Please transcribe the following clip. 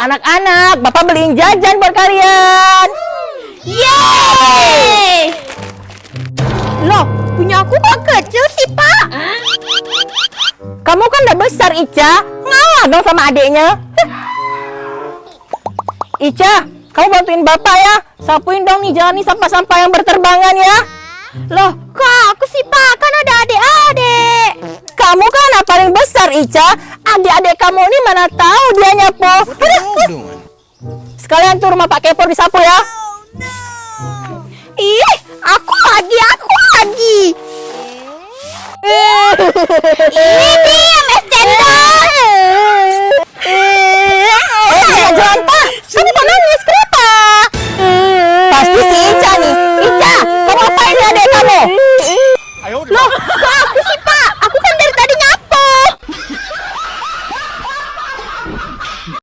Anak-anak, Bapak beliin jajan buat kalian. Yeay! Loh, punya aku kok kecil sih, Pak? Kamu kan udah besar, Ica. Ngalah dong sama adiknya. Ica, kamu bantuin Bapak ya. Sapuin dong nih jalan nih sampah-sampah yang berterbangan ya. Loh, kok aku sih, Pak? Kan ada adik-adik. Kamu kan anak paling besar, Ica. Adik-adik kamu ini mana tahu dia nyapu. Sekalian tuh rumah Pak Kepor disapu ya. Ih, aku lagi. Ih, diam